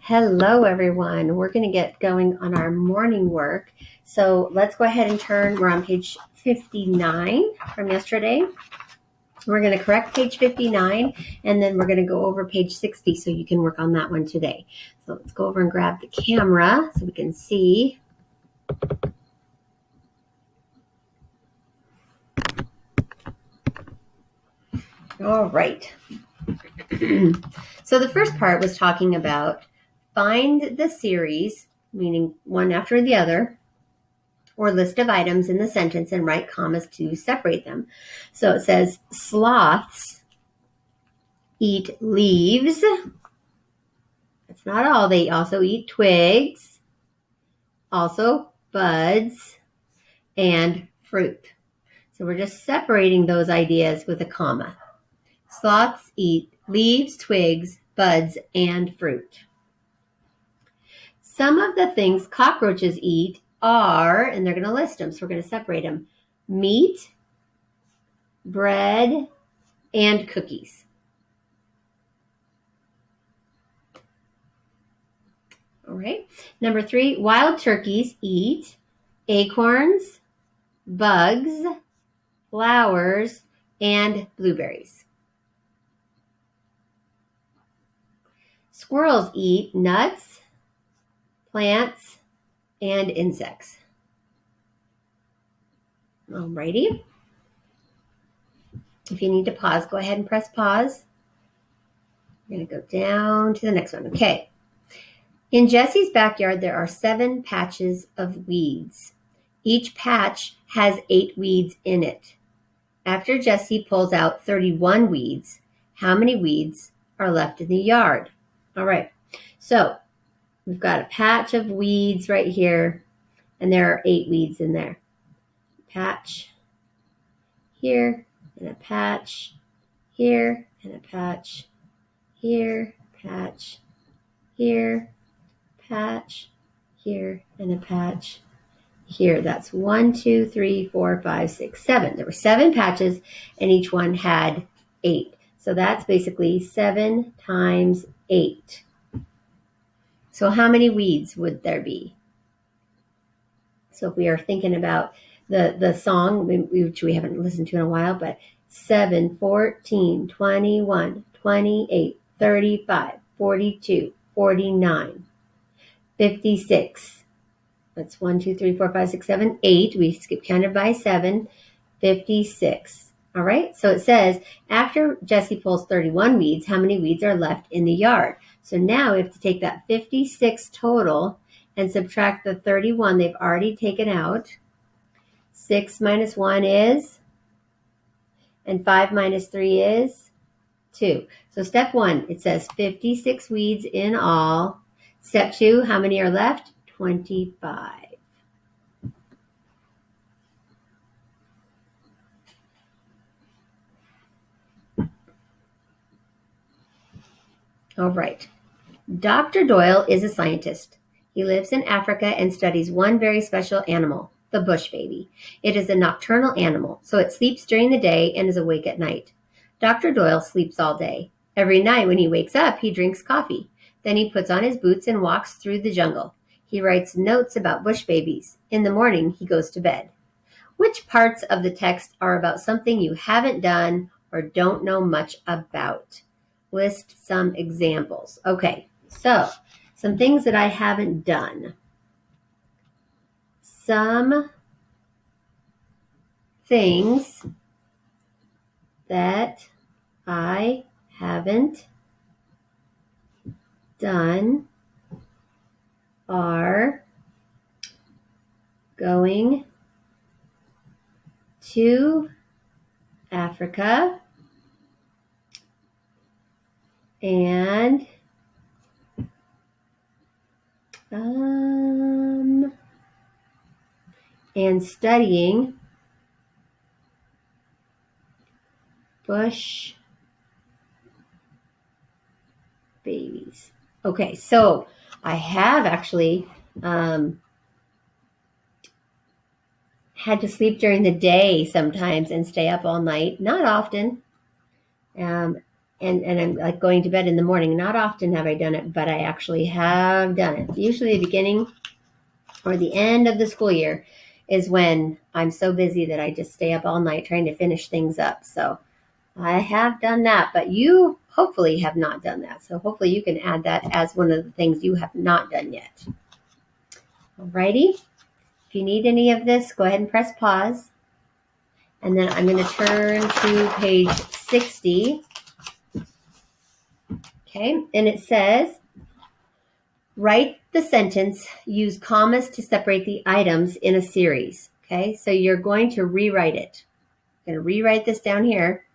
Hello, everyone. We're going to get going on our morning work. So let's go ahead and we're on page 59 from yesterday. We're going to correct page 59, and then we're going to go over page 60 so you can work on that one today. So let's go over and grab the camera so we can see. All right. So the first part was talking about find the series, meaning one after the other, or list of items in the sentence and write commas to separate them. So it says sloths eat leaves. That's not all. They also eat twigs, also buds, and fruit. So we're just separating those ideas with a comma. Sloths eat leaves, twigs, buds, and fruit. Some of the things cockroaches eat are, and they're going to list them, so we're going to separate them, meat, bread, and cookies. All right. Number 3, wild turkeys eat acorns, bugs, flowers, and blueberries. Squirrels eat nuts, plants, and insects. All righty. If you need to pause, go ahead and press pause. I'm going to go down to the next one. Okay. In Jesse's backyard, there are 7 patches of weeds. Each patch has 8 weeds in it. After Jesse pulls out 31 weeds, how many weeds are left in the yard? All right. So we've got a patch of weeds right here, and there are 8 weeds in there. Patch here, and a patch here, and a patch here, patch here, patch here, and a patch here. That's 1, 2, 3, 4, 5, 6, 7. There were 7 patches, and each one had 8. So that's basically 7 times 8. So how many weeds would there be? So if we are thinking about the song, which we haven't listened to in a while, but 7, 14, 21, 28, 35, 42, 49, 56. That's 1, 2, 3, 4, 5, 6, 7, 8. We skip counted by 7, 56. All right. So it says after Jesse pulls 31 weeds, how many weeds are left in the yard? So now we have to take that 56 total and subtract the 31 they've already taken out. 6 minus 1 is, and 5 minus 3 is 2. So step 1, it says 56 weeds in all. Step 2, how many are left? 25. All right. Dr. Doyle is a scientist. He lives in Africa and studies one very special animal, the bush baby. It is a nocturnal animal, so it sleeps during the day and is awake at night. Dr. Doyle sleeps all day. Every night when he wakes up, he drinks coffee. Then he puts on his boots and walks through the jungle. He writes notes about bush babies. In the morning, he goes to bed. Which parts of the text are about something you haven't done or don't know much about? List some examples. Okay, so some things that I haven't done. Some things that I haven't done are going to Africa and studying bush babies. Okay, so I have actually had to sleep during the day sometimes and stay up all night. Not often. and I'm like going to bed in the morning. Not often have I done it, but I actually have done it. Usually the beginning or the end of the school year is when I'm so busy that I just stay up all night trying to finish things up. So I have done that, but you hopefully have not done that. So hopefully you can add that as one of the things you have not done yet. Alrighty. If you need any of this, go ahead and press pause. And then I'm going to turn to page 60. Okay, and it says, write the sentence, use commas to separate the items in a series. Okay, so you're going to rewrite it. I'm going to rewrite this down here,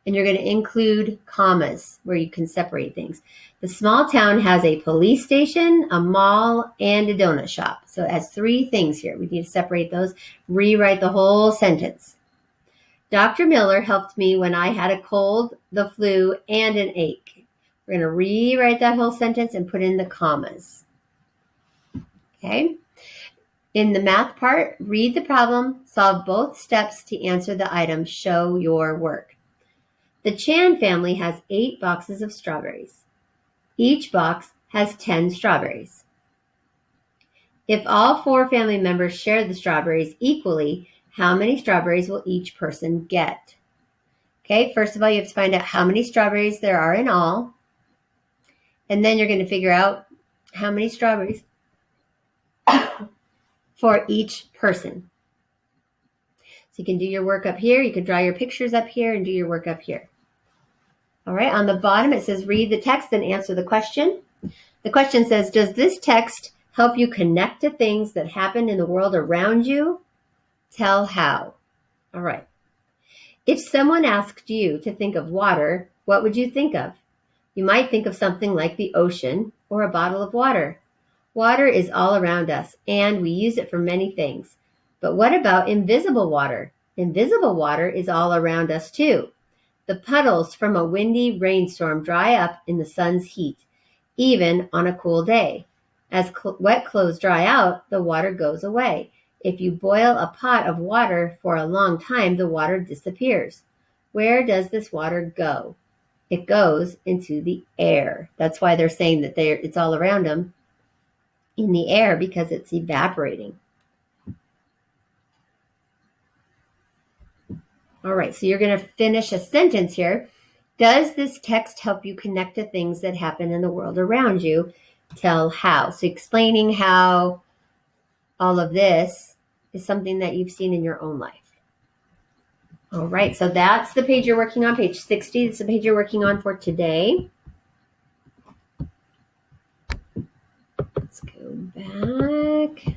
and you're going to include commas where you can separate things. The small town has a police station, a mall, and a donut shop. So it has 3 things here. We need to separate those. Rewrite the whole sentence. Dr. Miller helped me when I had a cold, the flu, and an ache. We're going to rewrite that whole sentence and put in the commas. Okay. In the math part, read the problem, solve both steps to answer the item, show your work. The Chan family has 8 boxes of strawberries. Each box has 10 strawberries. If all 4 family members share the strawberries equally, how many strawberries will each person get? Okay, first of all, you have to find out how many strawberries there are in all. And then you're going to figure out how many strawberries for each person. So you can do your work up here. You can draw your pictures up here and do your work up here. All right, on the bottom it says read the text and answer the question. The question says, does this text help you connect to things that happen in the world around you? Tell how. All right. If someone asked you to think of water, what would you think of? You might think of something like the ocean or a bottle of water. Water is all around us, and we use it for many things. But what about invisible water? Invisible water is all around us too. The puddles from a windy rainstorm dry up in the sun's heat, even on a cool day. As wet clothes dry out, the water goes away. If you boil a pot of water for a long time, the water disappears. Where does this water go? It goes into the air. That's why they're saying that it's all around them in the air, because it's evaporating. All right, so you're going to finish a sentence here. Does this text help you connect to things that happen in the world around you? Tell how. So explaining how all of this is something that you've seen in your own life. All right, so that's the page you're working on, page 60. That's the page you're working on for today. Let's go back.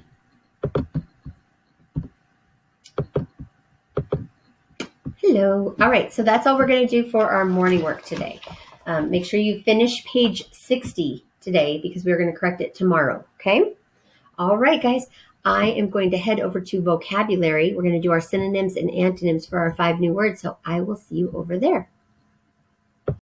Hello. All right, so that's all we're going to do for our morning work today. Make sure you finish page 60 today because we're going to correct it tomorrow, okay? All right, guys. I am going to head over to vocabulary. We're going to do our synonyms and antonyms for our 5 new words, so I will see you over there.